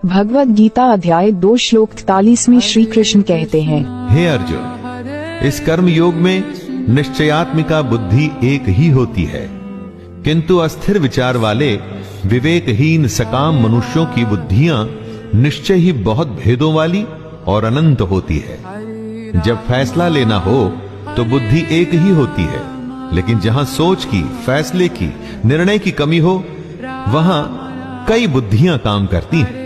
भगवद गीता अध्याय 2 श्लोक 43 में श्री कृष्ण कहते हैं, हे अर्जुन, इस कर्म योग में निश्चयात्मिका बुद्धि एक ही होती है, किंतु अस्थिर विचार वाले विवेकहीन सकाम मनुष्यों की बुद्धियां निश्चय ही बहुत भेदों वाली और अनंत होती है। जब फैसला लेना हो तो बुद्धि एक ही होती है, लेकिन जहां सोच की, फैसले की, निर्णय की कमी हो वहां कई बुद्धियां काम करती हैं।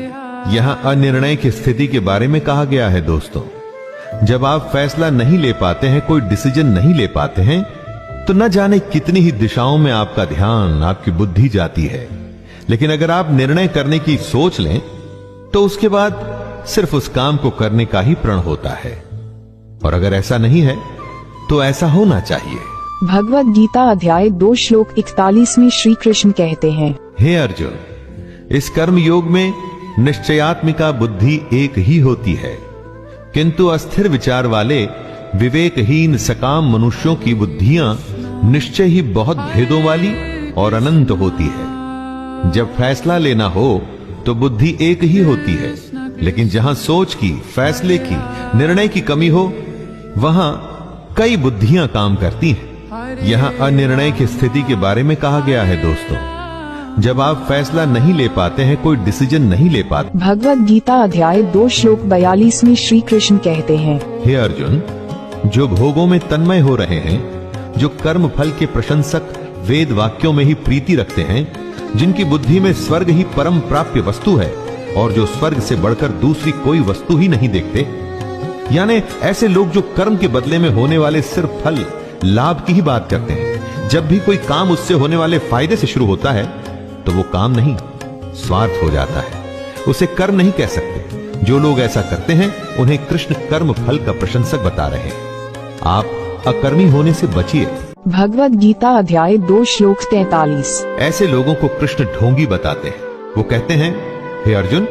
यहां अनिर्णय की स्थिति के बारे में कहा गया है। दोस्तों, जब आप फैसला नहीं ले पाते हैं, कोई डिसीजन नहीं ले पाते हैं, तो न जाने कितनी ही दिशाओं में आपका ध्यान, आपकी बुद्धि जाती है। लेकिन अगर आप निर्णय करने की सोच लें तो उसके बाद सिर्फ उस काम को करने का ही प्रण होता है। और अगर ऐसा नहीं है तो ऐसा होना चाहिए। भगवद गीता अध्याय 2 श्लोक 41 में श्री कृष्ण कहते हैं, हे अर्जुन, इस कर्म योग में निश्चयात्मिका बुद्धि एक ही होती है, किंतु अस्थिर विचार वाले विवेकहीन सकाम मनुष्यों की बुद्धियां निश्चय ही बहुत भेदों वाली और अनंत होती है। जब फैसला लेना हो तो बुद्धि एक ही होती है, लेकिन जहां सोच की, फैसले की, निर्णय की कमी हो वहां कई बुद्धियां काम करती हैं। यहां अनिर्णय की स्थिति के बारे में कहा गया है। दोस्तों, जब आप फैसला नहीं ले पाते हैं, कोई डिसीजन नहीं ले पाते। भगवद गीता अध्याय 2 श्लोक 42 में श्री कृष्ण कहते हैं, हे अर्जुन, जो भोगों में तन्मय हो रहे हैं, जो कर्म फल के प्रशंसक वेद वाक्यों में ही प्रीति रखते हैं, जिनकी बुद्धि में स्वर्ग ही परम प्राप्य वस्तु है और जो स्वर्ग से बढ़कर दूसरी कोई वस्तु ही नहीं देखते, यानी ऐसे लोग जो कर्म के बदले में होने वाले सिर्फ फल, लाभ की ही बात करते हैं। जब भी कोई काम उससे होने वाले फायदे से शुरू होता है तो वो काम नहीं, स्वार्थ हो जाता है, उसे कर्म नहीं कह सकते। जो लोग ऐसा करते हैं उन्हें कृष्ण कर्म फल का प्रशंसक बता रहे हैं। आप अकर्मी होने से बचिए। भगवद गीता अध्याय 2 श्लोक 43। ऐसे लोगों को कृष्ण ढोंगी बताते हैं। वो कहते हैं, हे अर्जुन,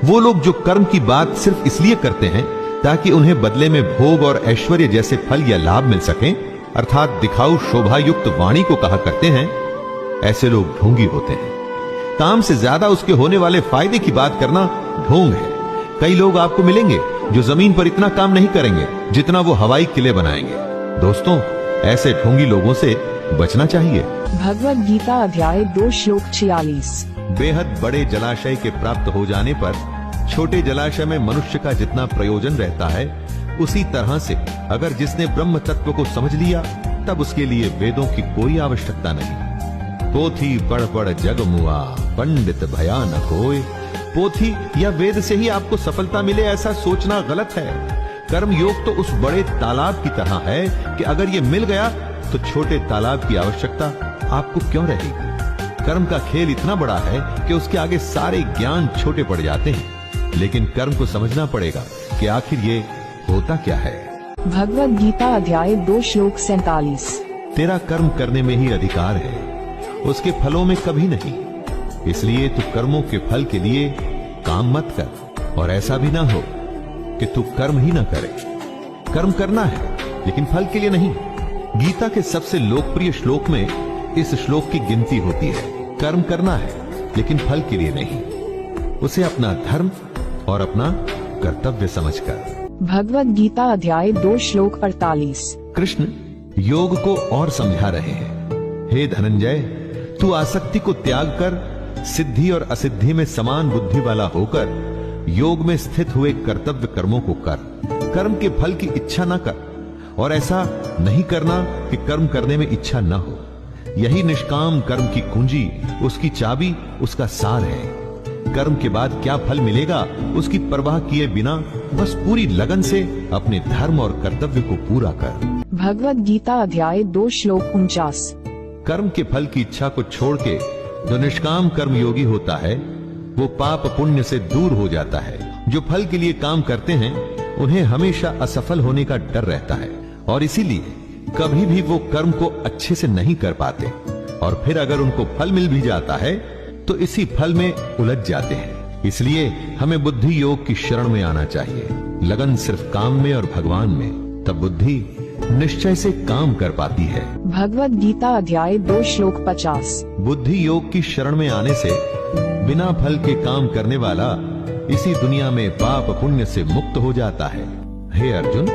वो लोग जो कर्म की बात सिर्फ इसलिए करते हैं ताकि उन्हें बदले में भोग और ऐश्वर्य जैसे फल या लाभ मिल सके, अर्थात दिखाऊ शोभा युक्त वाणी को कहा करते हैं, ऐसे लोग ढोंगी होते हैं। काम से ज्यादा उसके होने वाले फायदे की बात करना ढोंग है। कई लोग आपको मिलेंगे जो जमीन पर इतना काम नहीं करेंगे जितना वो हवाई किले बनाएंगे। दोस्तों, ऐसे ढोंगी लोगों से बचना चाहिए। भगवद गीता अध्याय 2 श्लोक 46। बेहद बड़े जलाशय के प्राप्त हो जाने पर छोटे जलाशय में मनुष्य का जितना प्रयोजन रहता है, उसी तरह से अगर जिसने ब्रह्म तत्व को समझ लिया तब उसके लिए वेदों की कोई आवश्यकता नहीं। पोथी पढ़ पढ़ जग मुआ, पंडित भया न कोय। पोथी या वेद से ही आपको सफलता मिले, ऐसा सोचना गलत है। कर्म योग तो उस बड़े तालाब की तरह है कि अगर ये मिल गया तो छोटे तालाब की आवश्यकता आपको क्यों रहेगी। कर्म का खेल इतना बड़ा है कि उसके आगे सारे ज्ञान छोटे पड़ जाते हैं। लेकिन कर्म को समझना पड़ेगा कि आखिर ये होता क्या है। भगवद गीता अध्याय 2 श्लोक 47। तेरा कर्म करने में ही अधिकार है, उसके फलों में कभी नहीं। इसलिए तू कर्मों के फल के लिए काम मत कर, और ऐसा भी ना हो कि तू कर्म ही ना करे। कर्म करना है लेकिन फल के लिए नहीं। गीता के सबसे लोकप्रिय श्लोक में इस श्लोक की गिनती होती है। कर्म करना है लेकिन फल के लिए नहीं, उसे अपना धर्म और अपना कर्तव्य समझकर। भगवद गीता अध्याय 2 श्लोक 48। कृष्ण योग को और समझा रहे हैं। हे धनंजय, तू आसक्ति को त्याग कर सिद्धि और असिद्धि में समान बुद्धि वाला होकर योग में स्थित हुए कर्तव्य कर्मों को कर। कर्म के फल की इच्छा न कर, और ऐसा नहीं करना कि कर्म करने में इच्छा न हो। यही निष्काम कर्म की कुंजी, उसकी चाबी, उसका सार है। कर्म के बाद क्या फल मिलेगा उसकी परवाह किए बिना बस पूरी लगन से अपने धर्म और कर्तव्य को पूरा कर। भगवद गीता अध्याय 2 श्लोक 49। कर्म के फल की इच्छा को छोड़ के जो निष्काम कर्म योगी होता है वो पाप पुण्य से दूर हो जाता है। जो फल के लिए काम करते हैं उन्हें हमेशा असफल होने का डर रहता है, और इसीलिए कभी भी वो कर्म को अच्छे से नहीं कर पाते, और फिर अगर उनको फल मिल भी जाता है तो इसी फल में उलझ जाते हैं। इसलिए हमें बुद्धि योग की शरण में आना चाहिए। लगन सिर्फ काम में और भगवान में, तब बुद्धि निश्चय से काम कर पाती है। भगवद गीता अध्याय 2 श्लोक 50। बुद्धि योग की शरण में आने से बिना फल के काम करने वाला इसी दुनिया में पाप पुण्य से मुक्त हो जाता है। हे अर्जुन,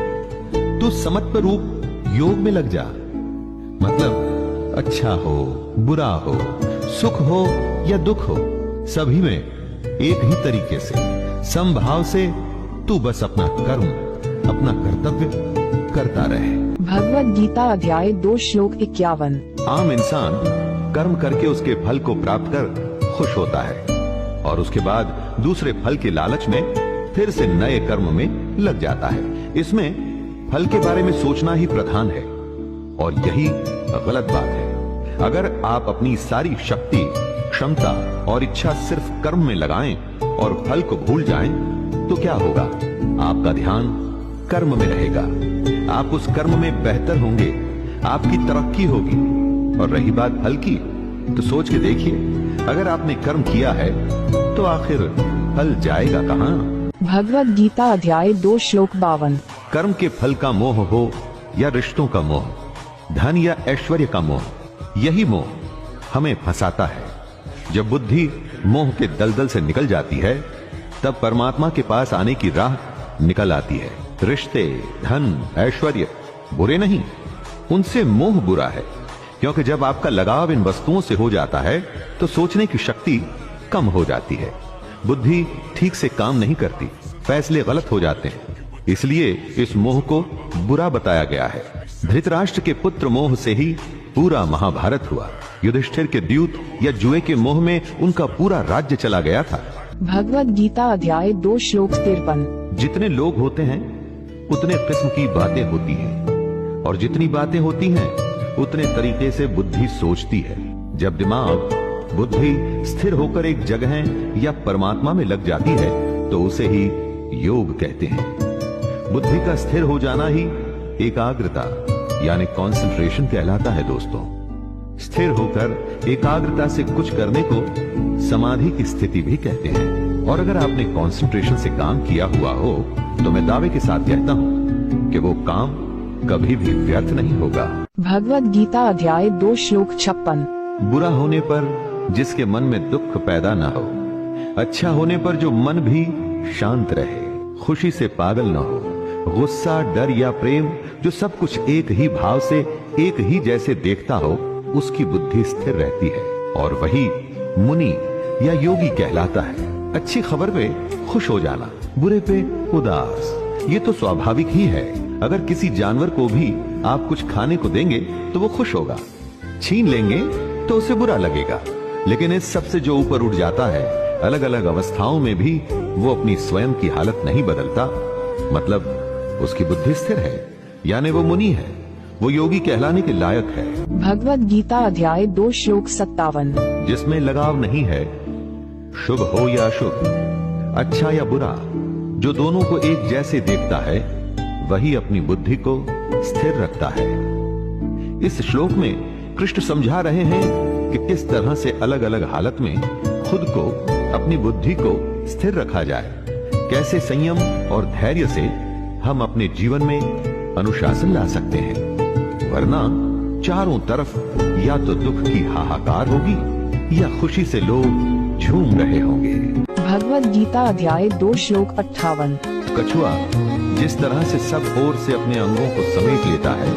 तू समत्व रूप योग में लग जा। मतलब अच्छा हो बुरा हो, सुख हो या दुख हो, सभी में एक ही तरीके से समभाव से तू बस अपना कर्म, अपना कर्तव्य करता रहे। भगवद गीता अध्याय 2 श्लोक 51। आम इंसान कर्म करके उसके फल को प्राप्त कर खुश होता है और उसके बाद दूसरे फल के लालच में फिर से नए कर्म में लग जाता है। इसमें फल के बारे में सोचना ही प्रधान है और यही गलत बात है। अगर आप अपनी सारी शक्ति, क्षमता और इच्छा सिर्फ कर्म में लगाएं और फल को भूल जाएं, तो क्या होगा? आपका ध्यान कर्म में रहेगा, आप उस कर्म में बेहतर होंगे, आपकी तरक्की होगी। और रही बात फल की, तो सोच के देखिए, अगर आपने कर्म किया है तो आखिर फल जाएगा कहां? भगवद गीता अध्याय 2 श्लोक 52। कर्म के फल का मोह हो या रिश्तों का मोह, धन या ऐश्वर्य का मोह, यही मोह हमें फंसाता है। जब बुद्धि मोह के दलदल से निकल जाती है, तब परमात्मा के पास आने की राह निकल आती है। रिश्ते, धन, ऐश्वर्य बुरे नहीं, उनसे मोह बुरा है, क्योंकि जब आपका लगाव इन वस्तुओं से हो जाता है तो सोचने की शक्ति कम हो जाती है, बुद्धि ठीक से काम नहीं करती, फैसले गलत हो जाते हैं। इसलिए इस मोह को बुरा बताया गया है। धृतराष्ट्र के पुत्र मोह से ही पूरा महाभारत हुआ। युधिष्ठिर के द्यूत या जुए के मोह में उनका पूरा राज्य चला गया था। भगवद गीता अध्याय 2 श्लोक 53। जितने लोग होते हैं उतने किस्म की बातें होती हैं और जितनी बातें होती हैं उतने तरीके से बुद्धि सोचती है। जब दिमाग, बुद्धि स्थिर होकर एक जगह या परमात्मा में लग जाती है तो उसे ही योग कहते हैं। बुद्धि का स्थिर हो जाना ही एकाग्रता यानी कंसंट्रेशन कहलाता है। दोस्तों, स्थिर होकर एकाग्रता से कुछ करने को समाधि की स्थिति भी कहते हैं। और अगर आपने कंसंट्रेशन से काम किया हुआ हो तो मैं दावे के साथ कहता हूं कि वो काम कभी भी व्यर्थ नहीं होगा। भगवद गीता अध्याय 2 श्लोक 56। बुरा होने पर जिसके मन में दुख पैदा न हो, अच्छा होने पर जो मन भी शांत रहे, खुशी से पागल न हो, गुस्सा, डर या प्रेम जो सब कुछ एक ही भाव से एक ही जैसे देखता हो, उसकी बुद्धि स्थिर रहती है और वही मुनि या योगी कहलाता है। अच्छी खबर पे खुश हो जाना, बुरे पे उदास, ये तो स्वाभाविक ही है। अगर किसी जानवर को भी आप कुछ खाने को देंगे तो वो खुश होगा, छीन लेंगे तो उसे बुरा लगेगा। लेकिन इस सबसे जो ऊपर उठ जाता है, अलग अलग अवस्थाओं में भी वो अपनी स्वयं की हालत नहीं बदलता, मतलब उसकी बुद्धि स्थिर है, यानी वो मुनि है, वो योगी कहलाने के लायक है। भगवद गीता अध्याय 2 श्लोक 57। जिसमें लगाव नहीं है, शुभ हो या अशुभ, अच्छा या बुरा, जो दोनों को एक जैसे देखता है, वही अपनी बुद्धि को स्थिर रखता है। इस श्लोक में कृष्ण समझा रहे हैं कि किस तरह से अलग अलग हालत में खुद को, अपनी बुद्धि को स्थिर रखा जाए, कैसे संयम और धैर्य से हम अपने जीवन में अनुशासन ला सकते हैं, वरना चारों तरफ या तो दुख की हाहाकार होगी या खुशी से लोग झूम रहे होंगे। भगवद गीता अध्याय 2 श्लोक 58। कछुआ जिस तरह से सब ओर से अपने अंगों को समेट लेता है,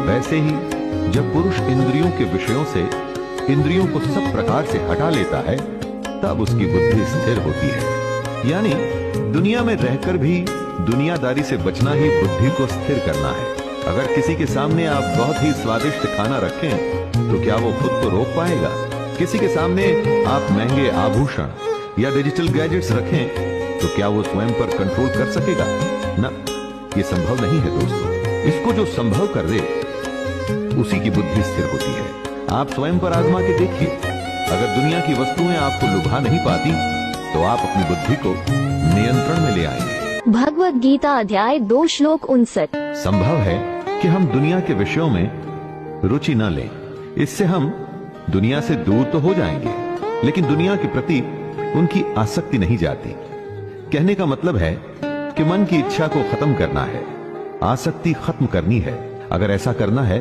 वैसे ही जब पुरुष इंद्रियों के विषयों से इंद्रियों को सब प्रकार से हटा लेता है, तब उसकी बुद्धि स्थिर होती है। यानी दुनिया में रहकर भी दुनियादारी से बचना ही बुद्धि को स्थिर करना है। अगर किसी के सामने आप बहुत ही स्वादिष्ट खाना रखें तो क्या वो खुद को रोक पाएगा? किसी के सामने आप महंगे आभूषण या डिजिटल गैजेट्स रखें तो क्या वो स्वयं पर कंट्रोल कर सकेगा? ना, ये संभव नहीं है दोस्तों। इसको जो संभव कर दे उसी की बुद्धि स्थिर होती है। आप स्वयं पर आजमा के देखिए, अगर दुनिया की वस्तुएं आपको लुभा नहीं पाती तो आप अपनी बुद्धि को नियंत्रण में ले आएंगे। भगवद गीता अध्याय 2 श्लोक 59। संभव है कि हम दुनिया के विषयों में रुचि न लें, इससे हम दुनिया से दूर तो हो जाएंगे, लेकिन दुनिया के प्रति उनकी आसक्ति नहीं जाती। कहने का मतलब है कि मन की इच्छा को खत्म करना है, आसक्ति खत्म करनी है। अगर ऐसा करना है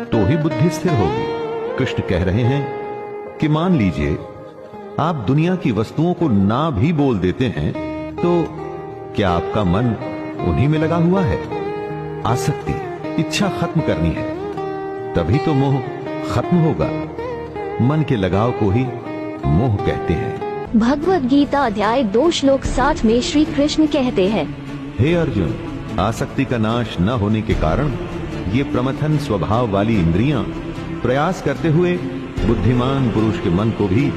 तो ही बुद्धि स्थिर होगी। कृष्ण कह रहे हैं कि मान लीजिए आप दुनिया की वस्तुओं को ना भी बोल देते हैं, तो क्या आपका मन उन्हीं में लगा हुआ है? आसक्ति, इच्छा खत्म करनी है, तभी तो मोह खत्म होगा। मन के लगाव को ही मोह कहते हैं। भगवद गीता अध्याय 2 श्लोक 60 में श्री कृष्ण कहते हैं, हे अर्जुन, आसक्ति का नाश न होने के कारण ये प्रमथन स्वभाव वाली इंद्रियां प्रयास करते हुए बुद्धिमान पुरुष के मन को भी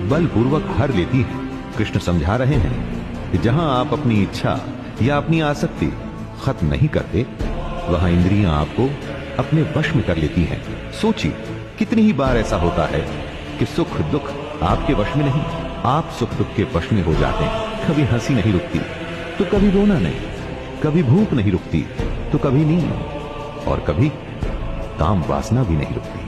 बलपूर्वक हर लेती हैं। कृष्ण समझा रहे हैं कि जहां आप अपनी इच्छा या अपनी आसक्ति खत्म नहीं करते, वहां इंद्रियां आपको अपने वश में कर लेती हैं। सोचिए, कितनी ही बार ऐसा होता है कि सुख दुख आपके वश में नहीं, आप सुख दुख के वश में हो जाते हैं। कभी हंसी नहीं रुकती तो कभी रोना नहीं, कभी भूख नहीं रुकती तो कभी नींद, और कभी काम वासना भी नहीं रुकती।